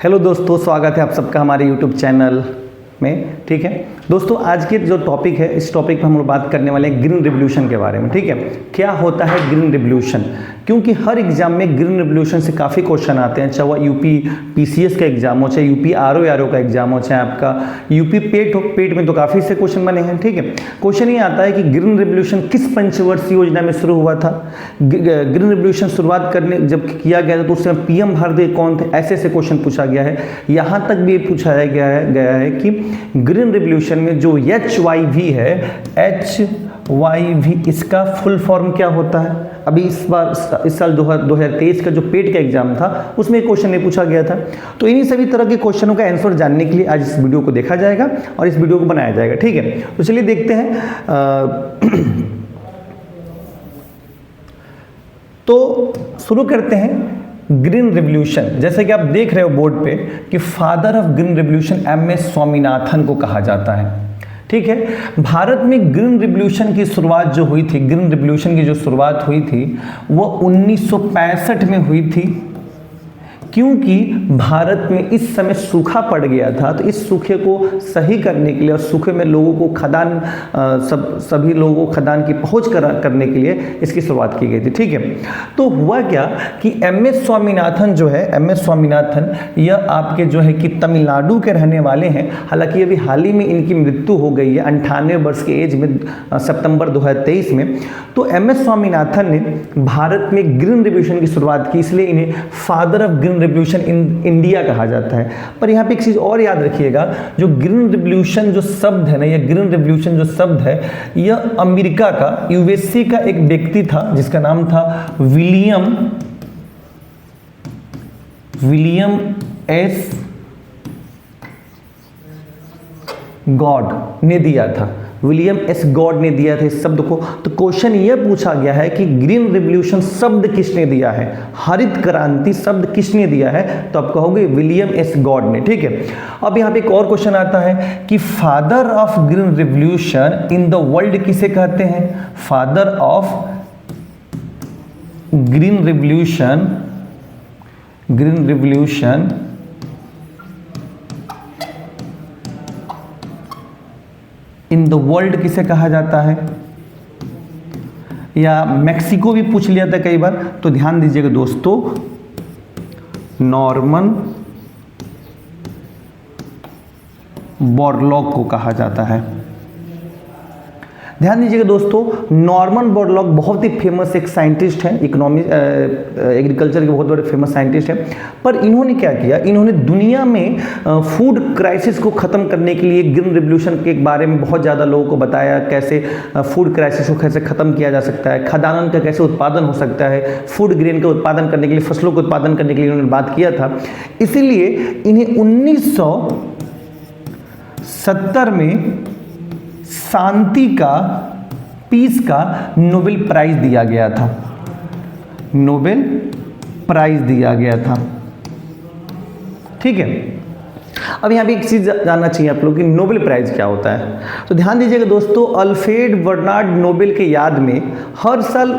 Hello दोस्तों, स्वागत है आप सबका हमारे यूट्यूब चैनल में। ठीक है दोस्तों, आज के जो टॉपिक है, इस टॉपिक पर हम लोग बात करने वाले हैं ग्रीन रिवोल्यूशन के बारे में। ठीक है, क्या होता है ग्रीन रिवोल्यूशन? क्योंकि हर एग्जाम में ग्रीन रिवोल्यूशन से काफ़ी क्वेश्चन आते हैं, चाहे वह यूपी पीसीएस का एग्जाम हो, चाहे यूपी आरओ का एग्जाम हो, चाहे आपका यूपी पेट हो। पेट में तो काफ़ी से क्वेश्चन बने हैं। ठीक है, क्वेश्चन ये आता है कि ग्रीन रिवोल्यूशन किस पंचवर्षीय योजना में शुरू हुआ था। ग्रीन रिवोल्यूशन शुरुआत करने जब किया गया था तो उस समय पीएम भारतीय कौन थे, ऐसे ऐसे क्वेश्चन पूछा गया है। यहाँ तक भी पूछा गया है कि ग्रीन रिवोल्यूशन में जो HYV है, HYV इसका फुल फॉर्म क्या होता है। अभी इस साल 2023 का जो पेट का एग्जाम था उसमें क्वेश्चन नहीं पूछा गया था। तो इन्हीं सभी तरह के क्वेश्चनों का आंसर जानने के लिए आज इस वीडियो को देखा जाएगा और इस वीडियो को बनाया जाएगा। ठीक है, तो चलिए देखते हैं। तो शुरू करते हैं ग्रीन रिवोल्यूशन। जैसे कि आप देख रहे हो बोर्ड पे कि father of green revolution MS Swaminathan को कहा जाता है। ठीक है, भारत में ग्रीन रिवोल्यूशन की शुरुआत जो हुई थी, ग्रीन रिवोल्यूशन की जो शुरुआत हुई थी वो 1965 में हुई थी। क्योंकि भारत में इस समय सूखा पड़ गया था, तो इस सूखे को सही करने के लिए और सूखे में लोगों को सभी लोगों को खदान की पहुंच करने के लिए इसकी शुरुआत की गई थी। ठीक है, तो हुआ क्या कि MS स्वामीनाथन जो है, MS स्वामीनाथन यह आपके जो है कि तमिलनाडु के रहने वाले हैं। हालांकि अभी हाल ही में इनकी मृत्यु हो गई है 98 वर्ष के एज में, सितंबर 2023 में। तो MS स्वामीनाथन ने भारत में ग्रीन रिवोल्यूशन की शुरुआत की, इसलिए इन्हें father of green revolution in India कहा जाता है। पर यहाँ पे एक चीज और याद रखिएगा, जो ग्रीन रिवोल्यूशन जो शब्द है ना, यह ग्रीन रिवोल्यूशन जो शब्द है, यह अमेरिका का, यूएसए का एक व्यक्ति था जिसका नाम था विलियम एस गॉड ने दिया था। विलियम एस गॉड ने दिया था इस शब्द को। तो क्वेश्चन यह पूछा गया है कि ग्रीन रिवोल्यूशन शब्द किसने दिया है, हरित क्रांति शब्द किसने दिया है, तो आप कहोगे विलियम एस गॉड ने। ठीक है, अब यहाँ पे एक और क्वेश्चन आता है कि father of green revolution in the world किसे कहते हैं। Father of green revolution in the world किसे कहा जाता है, या मैक्सिको भी पूछ लिया था कई बार। तो ध्यान दीजिएगा दोस्तों, नॉर्मन बोरलॉग को कहा जाता है। ध्यान दीजिएगा दोस्तों, नॉर्मन बोरलॉग बहुत ही फेमस एक साइंटिस्ट हैं, एग्रीकल्चर के बहुत बड़े फेमस साइंटिस्ट हैं। पर इन्होंने क्या किया, इन्होंने दुनिया में फूड क्राइसिस को ख़त्म करने के लिए ग्रीन रिवोल्यूशन के बारे में बहुत ज़्यादा लोगों को बताया, कैसे फूड क्राइसिस को कैसे ख़त्म किया जा सकता है, खाद्यान्न का कैसे उत्पादन हो सकता है, फूड ग्रेन का उत्पादन करने के लिए, फसलों का उत्पादन करने के लिए इन्होंने बात किया था। इसीलिए इन्हें 1970 में शांति का, पीस का नोबेल प्राइज दिया गया था। नोबेल प्राइज दिया गया था। ठीक है, अब यहाँ पे एक चीज जानना चाहिए आप लोग कि नोबेल प्राइज क्या होता है। तो ध्यान दीजिएगा दोस्तों, अल्फ्रेड बर्नार्ड नोबेल के याद में हर साल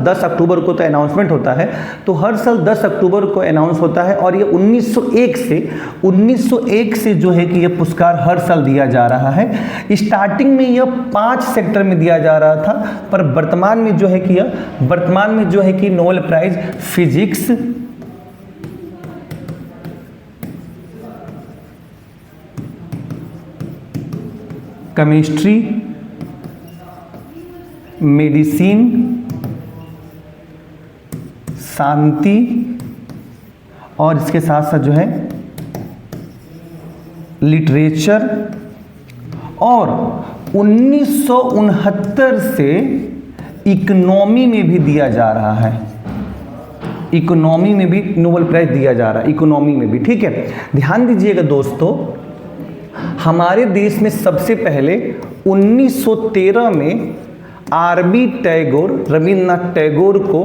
10 अक्टूबर को तो अनाउंसमेंट होता है। तो हर साल 10 अक्टूबर को अनाउंस होता है और ये 1901 से जो है कि यह पुरस्कार हर साल दिया जा रहा है। स्टार्टिंग में यह 5 सेक्टर में दिया जा रहा था, पर वर्तमान में जो है कि Nobel prize physics, chemistry, medicine, शांति और इसके साथ साथ जो है लिटरेचर, और 1969 से इकोनॉमी में भी दिया जा रहा है। इकोनॉमी में भी नोबेल प्राइज दिया जा रहा है, इकोनॉमी में भी। ठीक है, ध्यान दीजिएगा दोस्तों, हमारे देश में सबसे पहले 1913 में RB टैगोर, रविन्द्रनाथ टैगोर को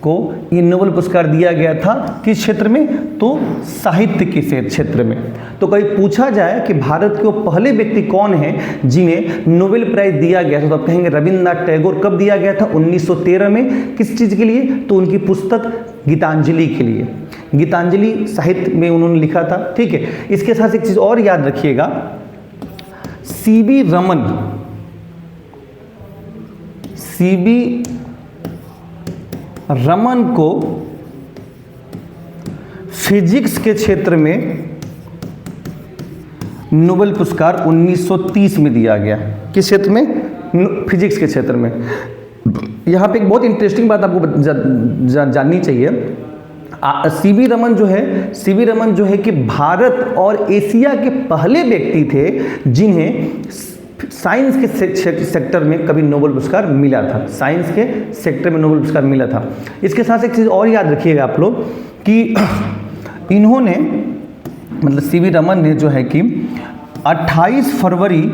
को ये नोबेल पुरस्कार दिया गया था किस क्षेत्र में, तो साहित्य के क्षेत्र में। तो कभी पूछा जाए कि भारत के वो पहले व्यक्ति कौन हैं जिन्हें नोबेल प्राइज दिया गया था, तो आप कहेंगे रविंद्रनाथ टैगोर। कब दिया गया था, 1913 में। किस चीज़ के लिए, तो उनकी पुस्तक गीतांजलि के लिए। गीतांजलि साहित्य में उन्होंने लिखा था, ठीक है। इसके साथ एक चीज़ और याद रखिएगा, सीवी रमन को फिजिक्स के क्षेत्र में नोबेल पुरस्कार 1930 में दिया गया। किस क्षेत्र में, फिजिक्स के क्षेत्र में। यहाँ पे एक बहुत इंटरेस्टिंग बात आपको जाननी चाहिए। सीवी रमन जो है कि भारत और एशिया के पहले व्यक्ति थे जिन्हें साइंस के सेक्टर में कभी नोबेल पुरस्कार मिला था। साइंस के सेक्टर में नोबेल पुरस्कार मिला था। इसके साथ एक चीज़ और याद रखिएगा आप लोग कि इन्होंने, मतलब सीवी रमन ने जो है कि 28 फरवरी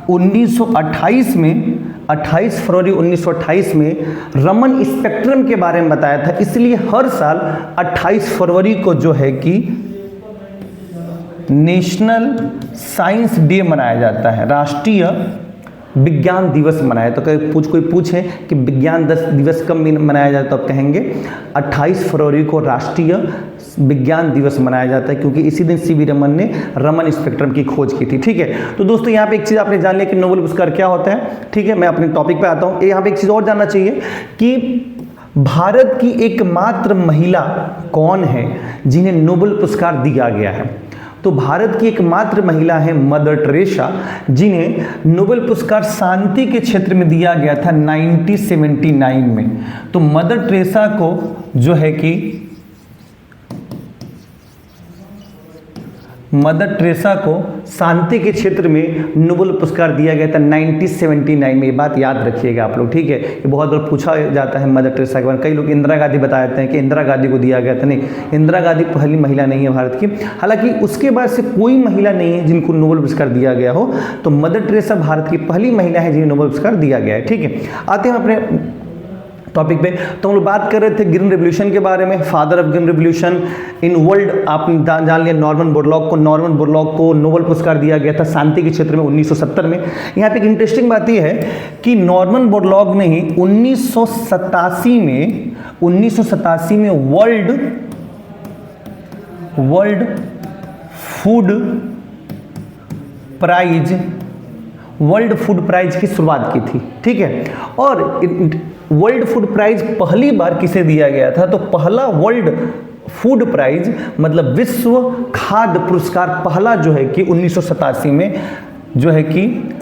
1928 में रमन स्पेक्ट्रम के बारे में बताया था। इसलिए हर साल 28 फरवरी को जो है कि नेशनल साइंस डे मनाया जाता है, राष्ट्रीय विज्ञान दिवस मनाया। तो कोई पूछे कि विज्ञान दिवस कब मनाया जाता है, तो आप कहेंगे 28 फरवरी को राष्ट्रीय विज्ञान दिवस मनाया जाता है, क्योंकि इसी दिन सीवी रमन ने रमन स्पेक्ट्रम की खोज की थी, ठीक है। तो दोस्तों यहाँ पे एक चीज़ आपने जान लिया कि नोबेल पुरस्कार क्या होता है, ठीक है। मैं अपने टॉपिक पे आता हूँ। यहाँ पे एक चीज़ और जानना चाहिए कि भारत की एकमात्र महिला कौन है जिन्हें नोबेल पुरस्कार दिया गया है। तो भारत की एकमात्र महिला है मदर टेरेसा, जिन्हें नोबेल पुरस्कार शांति के क्षेत्र में दिया गया था 1979 में। तो मदर टेरेसा को जो है कि मदर टेरेसा को शांति के क्षेत्र में नोबेल पुरस्कार दिया गया था 1979 में। ये बात याद रखिएगा आप लोग, ठीक है। ये बहुत बार पूछा जाता है मदर टेरेसा के बारे में। कई लोग इंदिरा गांधी बता देते हैं कि इंदिरा गांधी को दिया गया था। नहीं, इंदिरा गांधी पहली महिला नहीं है भारत की। हालांकि उसके बाद से कोई महिला नहीं है जिनको नोबेल पुरस्कार दिया गया हो। तो मदर टेरेसा भारत की पहली महिला है जिन्हें नोबेल पुरस्कार दिया गया है, ठीक है। आते हैं अपने टॉपिक पे। तो हम लोग बात कर रहे थे ग्रीन रेवोल्यूशन के बारे में। Father of green revolution in world आपने जान लिया, नॉर्मन बोरलॉग को नोबेल पुरस्कार दिया गया था शांति के क्षेत्र में 1970 में। यहाँ पे एक इंटरेस्टिंग बात यह है कि नॉर्मन बोरलॉग ने ही 1987 में वर्ल्ड फूड प्राइज की शुरुआत की थी, ठीक है। और वर्ल्ड फूड प्राइज पहली बार किसे दिया गया था, तो पहला वर्ल्ड फूड प्राइज मतलब विश्व खाद्य पुरस्कार पहला जो है कि 1987 में जो है कि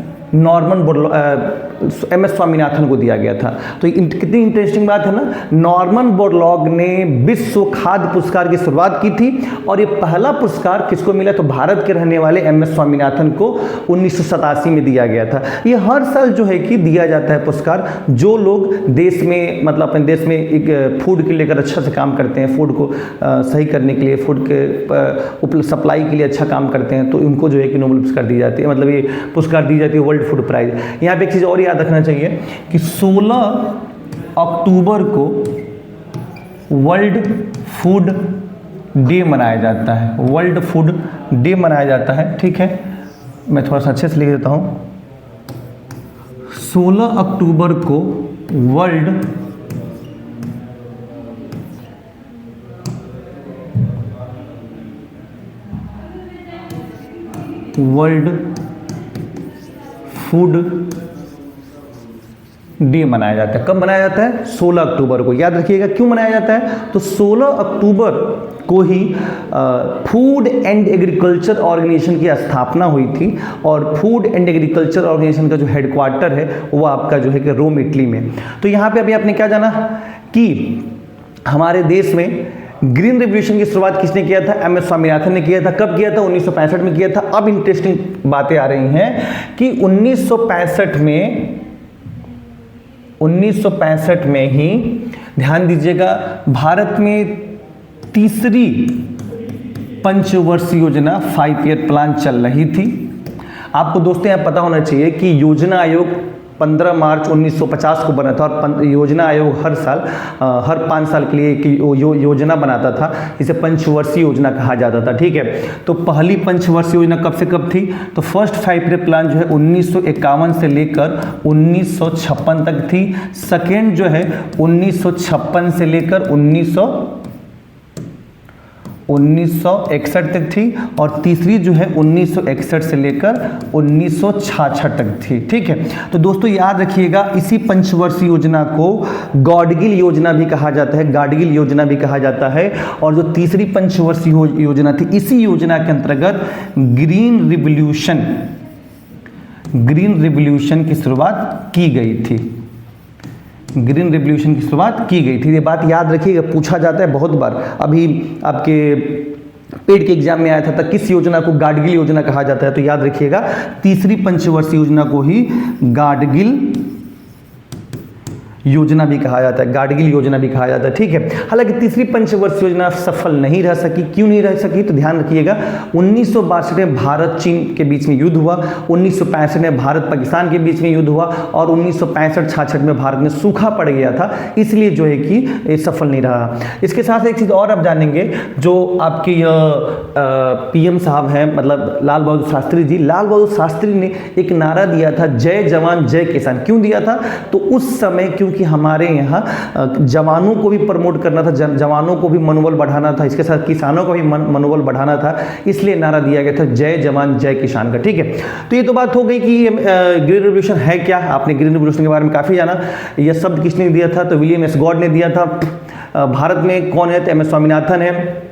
एम एस स्वामीनाथन को दिया गया था। तो कितनी इंटरेस्टिंग बात है ना। नॉर्मन बोरलॉग ने विश्व खाद्य पुरस्कार की शुरुआत की थी और ये पहला पुरस्कार किसको मिला, तो भारत के रहने वाले एम एस स्वामीनाथन को 1987 में दिया गया था। ये हर साल जो है कि दिया जाता है पुरस्कार जो लोग देश में, मतलब अपने देश में एक फूड के लेकर अच्छा से काम करते हैं, फूड को सही करने के लिए, फूड के सप्लाई के लिए अच्छा काम करते हैं, तो उनको जो है कि नोबेल पुरस्कार दी जाती है, मतलब ये पुरस्कार दी जाती है वर्ल्ड फूड प्राइज। यहाँ पे एक चीज़ और याद रखना चाहिए कि 16 अक्टूबर को वर्ल्ड फूड डे मनाया जाता है। वर्ल्ड फूड डे मनाया जाता है, ठीक है। मैं थोड़ा सा अच्छे से लिख देता हूँ। 16 अक्टूबर को वर्ल्ड फूड डे मनाया जाता है। कब मनाया जाता है, 16 अक्टूबर को। याद रखिएगा क्यों मनाया जाता है, तो 16 अक्टूबर को ही फूड एंड एग्रीकल्चर ऑर्गेनाइजेशन की स्थापना हुई थी और फूड एंड एग्रीकल्चर ऑर्गेनाइजेशन का जो हेडक्वार्टर है वो आपका जो है कि रोम, इटली में। तो यहाँ पे अभी आपने क्या जाना कि हमारे देश में ग्रीन रेवोल्यूशन की शुरुआत किसने किया था, एम एस स्वामीनाथन ने किया था। कब किया था, 1965 में किया था। अब इंटरेस्टिंग बातें आ रही हैं कि 1965 में ही, ध्यान दीजिएगा, भारत में तीसरी पंचवर्षीय योजना 5 ईयर प्लान चल रही थी। आपको दोस्तों यहाँ पता होना चाहिए कि योजना आयोग 15 मार्च 1950 को बना था और योजना आयोग हर साल हर 5 साल के लिए एक योजना बनाता था, इसे पंचवर्षीय योजना कहा जाता था। ठीक है, तो पहली पंचवर्षीय योजना कब से कब थी? तो फर्स्ट 5 ईयर प्लान जो है 1951 से लेकर 1956 तक थी। सेकेंड जो है 1956 से लेकर 1961 तक थी और तीसरी जो है 1961 से लेकर 1966 तक थी। ठीक है, तो दोस्तों याद रखिएगा, इसी पंचवर्षीय योजना को गॉडगिल योजना भी कहा जाता है, गाडगिल योजना भी कहा जाता है। और जो तीसरी पंचवर्षीय योजना थी, इसी योजना के अंतर्गत ग्रीन रिवॉल्यूशन की शुरुआत की गई थी। ग्रीन रिवॉल्यूशन की शुरुआत की गई थी। ये बात याद रखिएगा, पूछा जाता है बहुत बार। अभी आपके पेड के एग्जाम में आया था, तब किस योजना को गाडगिल योजना कहा जाता है? तो याद रखिएगा, तीसरी पंचवर्षीय योजना को ही गाडगिल योजना भी कहा जाता है, गाडगिल योजना भी कहा जाता है। ठीक है, हालांकि तीसरी पंचवर्षीय योजना सफल नहीं रह सकी। क्यों नहीं रह सकी? तो ध्यान रखिएगा, 1962 में भारत चीन के बीच में युद्ध हुआ, 1965 में भारत पाकिस्तान के बीच में युद्ध हुआ और 1965-66 में भारत में सूखा पड़ गया था, इसलिए जो है कि ये सफल नहीं रहा। इसके साथ एक चीज़ और आप जानेंगे, जो आपके PM साहब हैं, मतलब लाल बहादुर शास्त्री जी। लाल बहादुर शास्त्री ने एक नारा दिया था, जय जवान जय किसान। क्यों दिया था? तो उस समय क्योंकि हमारे यहाँ जवानों को भी प्रमोट करना था, जवानों को भी मनोबल बढ़ाना था, इसके साथ किसानों का भी मनोबल बढ़ाना था, इसलिए नारा दिया गया था जय जवान जय किसान का। ठीक है, तो ये तो बात हो गई कि ग्रीन रिवॉल्यूशन है क्या। आपने ग्रीन रिवॉल्यूशन के बारे में काफ़ी जाना। यह शब्द किसने दिया था? तो विलियम एस गॉड ने दिया था। भारत में कौन है? तो MS स्वामीनाथन है।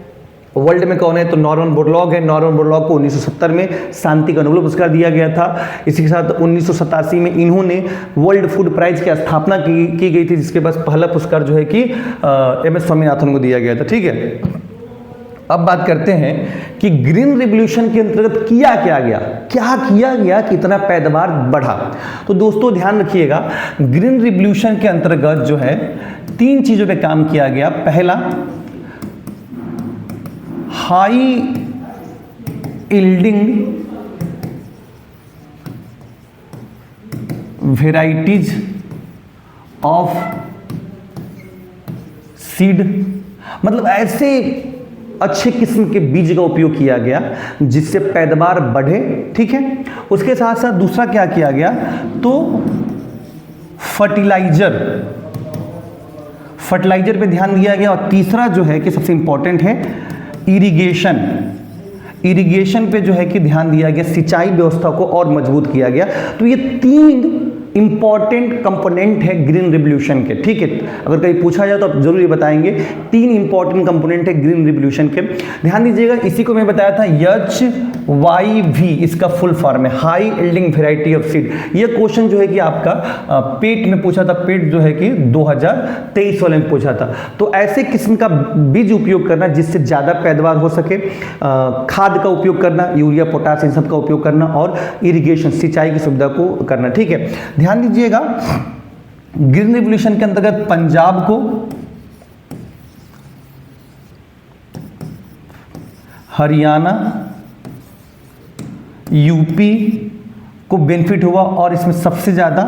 वर्ल्ड में कौन है? तो नॉर्मन बोरलॉग है। नॉर्मन बोरलॉग को 1970 में शांति का नोबेल पुरस्कार दिया गया था। इसी के साथ 1987 में इन्होंने वर्ल्ड फूड प्राइज की स्थापना की गई थी, जिसके पास पहला पुरस्कार जो है कि MS स्वामीनाथन को दिया गया था। ठीक है, अब बात करते हैं कि ग्रीन रिवॉल्यूशन के अंतर्गत क्या किया गया कि इतना पैदावार बढ़ा। तो दोस्तों ध्यान रखिएगा, ग्रीन रिवॉल्यूशन के अंतर्गत जो है 3 चीजों पे काम किया गया। पहला, high yielding varieties of seed, मतलब ऐसे अच्छे किस्म के बीज का उपयोग किया गया जिससे पैदावार बढ़े। ठीक है, उसके साथ साथ दूसरा क्या किया गया? तो फर्टिलाइजर पे ध्यान दिया गया। और तीसरा जो है कि सबसे इंपॉर्टेंट है इरिगेशन पे जो है कि ध्यान दिया गया, सिंचाई व्यवस्था को और मजबूत किया गया। तो ये 3 इंपॉर्टेंट कंपोनेंट है ग्रीन रिवॉल्यूशन के। ठीक है, अगर कहीं पूछा जाए तो आप जरूर ये बताएंगे, 3 इंपॉर्टेंट कंपोनेंट है ग्रीन रिवॉल्यूशन के। ध्यान दीजिएगा, इसी को मैं बताया था HYV, इसका फुल फॉर्म है high yielding variety of seed. ये क्वेश्चन जो है कि आपका पेट में पूछा था, पेट जो है कि 2023 वाले में पूछा था। तो ऐसे किस्म का बीज उपयोग करना जिससे ज़्यादा पैदावार हो सके, खाद का उपयोग करना, यूरिया पोटाश इन सब का उपयोग करना, और इरिगेशन सिंचाई की सुविधा को करना। ठीक है, ध्यान दीजिएगा, ग्रीन रिवॉल्यूशन के अंतर्गत पंजाब को, हरियाणा, यूपी को बेनिफिट हुआ और इसमें सबसे ज़्यादा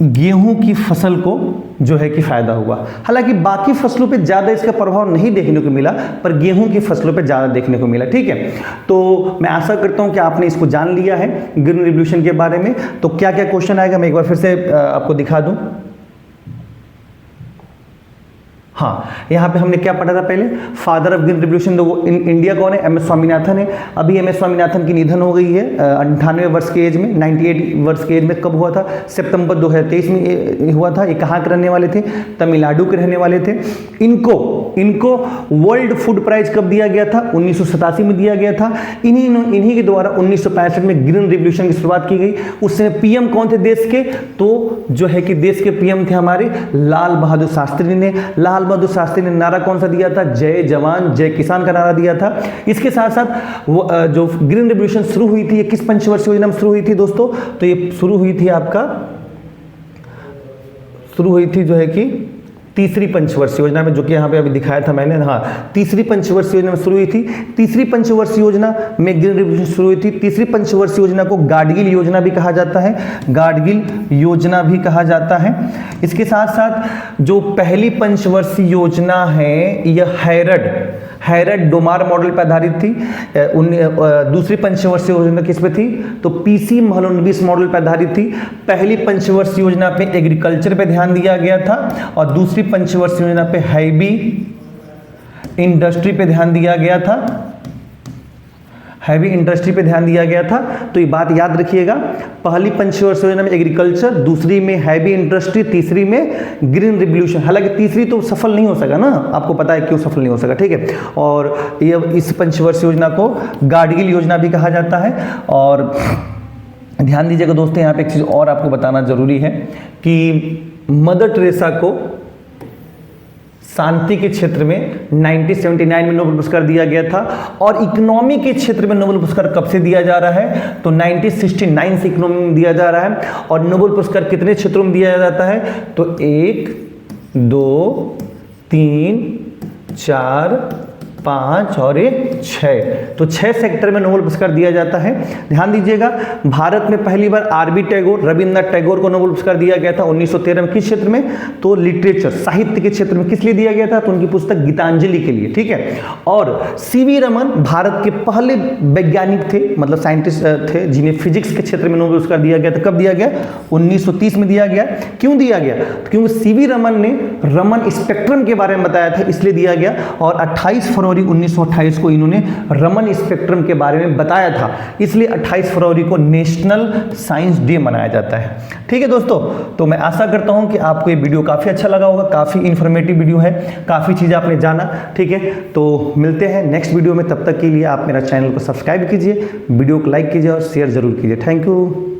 गेहूं की फसल को जो है कि फायदा हुआ। हालांकि बाकी फसलों पे ज़्यादा इसका प्रभाव नहीं देखने को मिला, पर गेहूं की फसलों पे ज़्यादा देखने को मिला। ठीक है, तो मैं आशा करता हूं कि आपने इसको जान लिया है ग्रीन रिवॉल्यूशन के बारे में। तो क्या क्या क्वेश्चन आएगा मैं एक बार फिर से आपको दिखा दूं। हाँ, यहाँ पे हमने क्या पढ़ा था पहले, father of green revolution India कौन है? MS स्वामीनाथन है। अभी MS स्वामीनाथन की निधन हो गई है 98 वर्ष के एज में, 98 वर्ष के एज में। कब हुआ था? सितंबर 2023 में हुआ था। ये कहाँ के रहने वाले थे? तमिलनाडु के रहने वाले थे। इनको वर्ल्ड फूड प्राइज कब दिया गया था? 1987 में दिया गया था। इन्हीं के द्वारा 1965 में ग्रीन रिवॉल्यूशन की शुरुआत की गई। उस समय PM कौन थे देश के? तो जो है कि देश के PM थे हमारे लाल बहादुर शास्त्री ने। लाल बहादुर शास्त्री ने नारा कौन सा दिया था? जय जवान जय किसान का नारा दिया था। इसके साथ साथ वो जो ग्रीन रिवॉल्यूशन शुरू हुई थी, ये किस पंचवर्षीय योजना में शुरू हुई थी दोस्तों? तो ये शुरू हुई थी जो है कि तीसरी पंचवर्षीय योजना में, जो कि यहाँ पे अभी दिखाया था मैंने, हाँ तीसरी पंचवर्षीय योजना में शुरू हुई थी। तीसरी पंचवर्षीय योजना में ग्रीन रिवॉल्यूशन शुरू हुई थी। तीसरी पंचवर्षीय योजना को गाडगिल योजना भी कहा जाता है, गाडगिल योजना भी कहा जाता है। इसके साथ साथ जो पहली पंचवर्षीय योजना है यह हैरड डोमार मॉडल पर आधारित थी। दूसरी पंचवर्षीय योजना किस पे थी, तो पीसी महलनोबिस मॉडल पर आधारित थी। पहली पंचवर्षीय योजना पे एग्रीकल्चर पे ध्यान दिया गया था और दूसरी पंचवर्षीय योजना पे हैवी इंडस्ट्री पे ध्यान दिया गया था, हैवी इंडस्ट्री पे ध्यान दिया गया था। तो ये बात याद रखिएगा, पहली पंचवर्षीय योजना में एग्रीकल्चर, दूसरी में हैवी इंडस्ट्री, तीसरी में ग्रीन रिवॉल्यूशन। हालांकि तीसरी तो सफल नहीं हो सका ना, आपको पता है क्यों सफल नहीं हो सका, ठीक है। और ये इस पंचवर्षीय योजना को गाडगिल योजना भी कहा जाता है। और ध्यान दीजिएगा दोस्तों, यहाँ पे एक चीज और आपको बताना जरूरी है कि मदर टेरेसा को शांति के क्षेत्र में 1979 में नोबेल पुरस्कार दिया गया था। और इकोनॉमी के क्षेत्र में नोबेल पुरस्कार कब से दिया जा रहा है, तो 1969 से इकोनॉमी में दिया जा रहा है। और नोबेल पुरस्कार कितने क्षेत्रों में दिया जाता है, तो 1, 2, 3, 4, 5 और 6, तो 6 सेक्टर में नोबेल पुरस्कार दिया जाता है। ध्यान दीजिएगा, भारत में पहली बार आरबी टैगोर, रविन्द्रनाथ टैगोर को नोबेल पुरस्कार दिया गया था 1913 में। किस क्षेत्र में, तो लिटरेचर, साहित्य के क्षेत्र में। किस लिए दिया गया था, तो उनकी पुस्तक गीतांजलि के लिए, ठीक है। और सीवी रमन भारत के पहले वैज्ञानिक थे, मतलब साइंटिस्ट थे, जिन्हें फिजिक्स के क्षेत्र में नोबेल पुरस्कार दिया गया था। कब दिया गया, 1930 में दिया गया। क्यों दिया गया, क्योंकि सीवी रमन ने रमन स्पेक्ट्रम के बारे में बताया था, इसलिए दिया गया। और 28 फरवरी 1928 को इन्होंने रमन स्पेक्ट्रम के बारे में बताया था, इसलिए 28 फरवरी को नेशनल साइंस डे मनाया जाता है। ठीक है दोस्तों, तो मैं आशा करता हूं कि आपको ये वीडियो काफी अच्छा लगा होगा, काफी इंफॉर्मेटिव वीडियो है, काफी चीजें आपने जाना। ठीक है, तो मिलते हैं नेक्स्ट वीडियो में, तब तक के लिए आप मेरा चैनल को सब्सक्राइब कीजिए, वीडियो को लाइक कीजिए और शेयर जरूर कीजिए। Thank you.